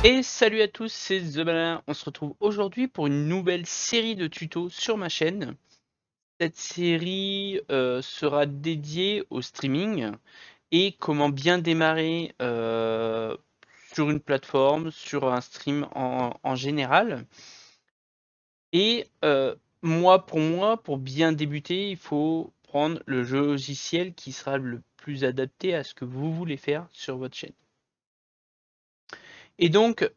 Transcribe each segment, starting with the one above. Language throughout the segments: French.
Et salut à tous, c'est The Malin. On se retrouve aujourd'hui pour une nouvelle série de tutos sur ma chaîne. Cette série sera dédiée au streaming et comment bien démarrer sur une plateforme, sur un stream en général. Et pour moi, pour bien débuter, il faut prendre le logiciel qui sera le plus adapté à ce que vous voulez faire sur votre chaîne. Et donc,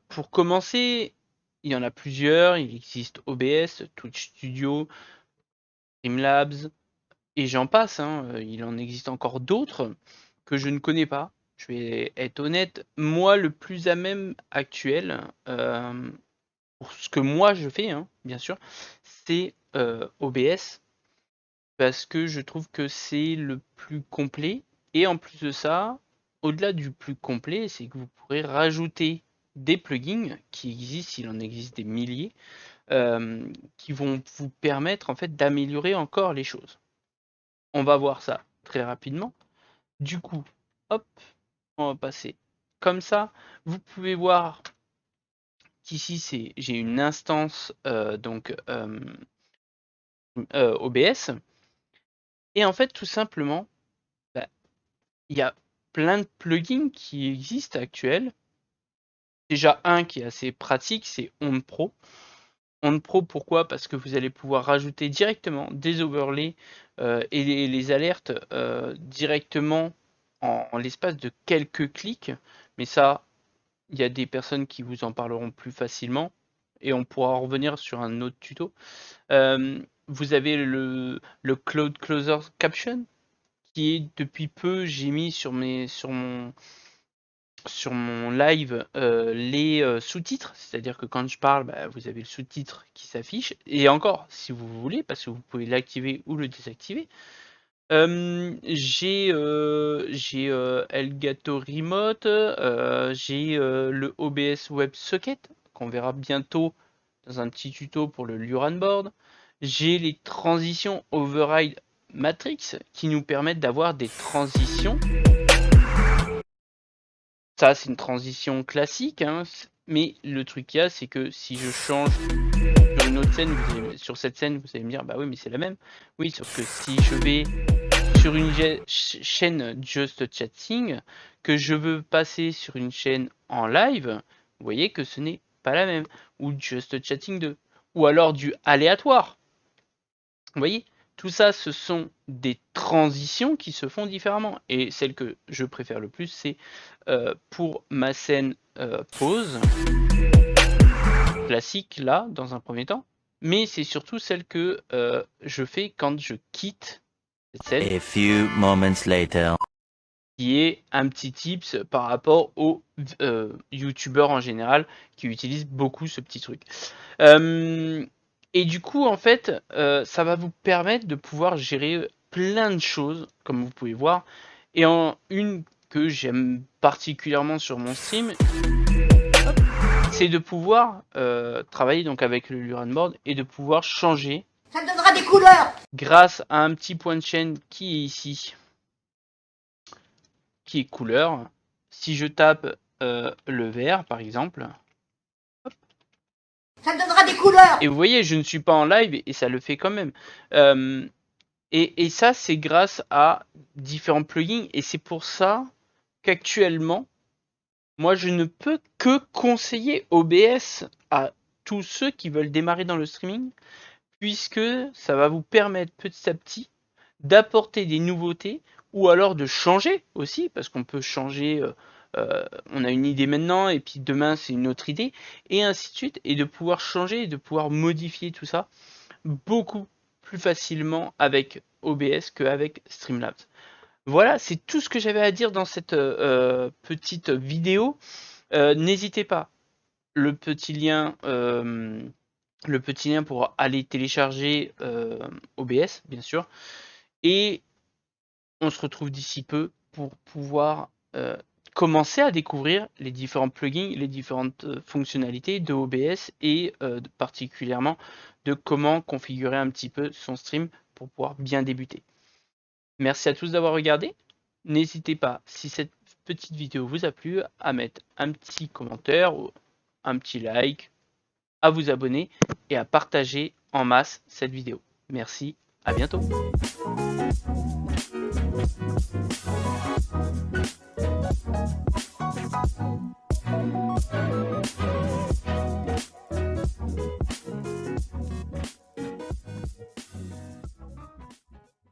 pour commencer, il y en a plusieurs. Il existe OBS, Twitch Studio, Streamlabs, et j'en passe. Il en existe encore d'autres que je ne connais pas. Je vais être honnête, moi, le plus à même actuel, pour ce que moi je fais, bien sûr, c'est OBS, parce que je trouve que c'est le plus complet. Et en plus de ça, au-delà du plus complet, c'est que vous pourrez rajouter des plugins qui existent, il en existe des milliers, qui vont vous permettre en fait d'améliorer encore les choses. On va voir ça très rapidement. Du coup, hop, on va passer comme ça. Vous pouvez voir qu'ici j'ai une instance OBS, et en fait tout simplement, bah, il y a plein de plugins qui existent actuels. Déjà un qui est assez pratique, c'est OnPro. OnPro, pourquoi? Parce que vous allez pouvoir rajouter directement des overlays et les alertes directement en l'espace de quelques clics. Mais ça, il y a des personnes qui vous en parleront plus facilement et on pourra en revenir sur un autre tuto. Vous avez le Cloud Closer Caption qui est depuis peu, j'ai mis sur mon live les sous-titres, c'est-à-dire que quand je parle, vous avez le sous-titre qui s'affiche, et encore, si vous voulez, parce que vous pouvez l'activer ou le désactiver. J'ai Elgato Remote, j'ai le OBS WebSocket, qu'on verra bientôt dans un petit tuto pour le Luran Board. J'ai les transitions Override Matrix, qui nous permettent d'avoir des transitions. Ça, c'est une transition classique, mais le truc qu'il y a, c'est que si je change sur une autre scène, sur cette scène, vous allez me dire, bah oui, mais c'est la même. Oui, sauf que si je vais sur une chaîne Just Chatting, que je veux passer sur une chaîne en live, vous voyez que ce n'est pas la même. Ou Just Chatting 2. Ou alors du aléatoire. Vous voyez, tout ça, ce sont des transitions qui se font différemment. Et celle que je préfère le plus, c'est pour ma scène pause, classique là, dans un premier temps. Mais c'est surtout celle que je fais quand je quitte cette scène. A few moments later. Qui est un petit tips par rapport aux youtubeurs en général qui utilisent beaucoup ce petit truc. Et du coup, en fait, ça va vous permettre de pouvoir gérer plein de choses, comme vous pouvez voir. Et en une que j'aime particulièrement sur mon stream, c'est de pouvoir travailler donc avec le Luran Board et de pouvoir changer. Ça me donnera des couleurs Grâce à un petit point de chaîne qui est ici, qui est couleur. Si je tape le vert, par exemple, ça me donnera des couleurs. Et vous voyez, je ne suis pas en live et ça le fait quand même. Et ça, c'est grâce à différents plugins. Et c'est pour ça qu'actuellement, moi, je ne peux que conseiller OBS à tous ceux qui veulent démarrer dans le streaming, puisque ça va vous permettre petit à petit d'apporter des nouveautés ou alors de changer aussi, parce qu'on peut changer, on a une idée maintenant et puis demain c'est une autre idée, et ainsi de suite, et de pouvoir changer et de pouvoir modifier tout ça beaucoup plus facilement avec OBS qu'avec Streamlabs. Voilà, c'est tout ce que j'avais à dire dans cette petite vidéo. N'hésitez pas, le petit lien pour aller télécharger OBS, bien sûr. Et on se retrouve d'ici peu pour pouvoir commencer à découvrir les différents plugins, les différentes fonctionnalités de OBS et particulièrement de comment configurer un petit peu son stream pour pouvoir bien débuter. Merci à tous d'avoir regardé. N'hésitez pas, si cette petite vidéo vous a plu, à mettre un petit commentaire, ou un petit like, à vous abonner et à partager en masse cette vidéo. Merci, à bientôt.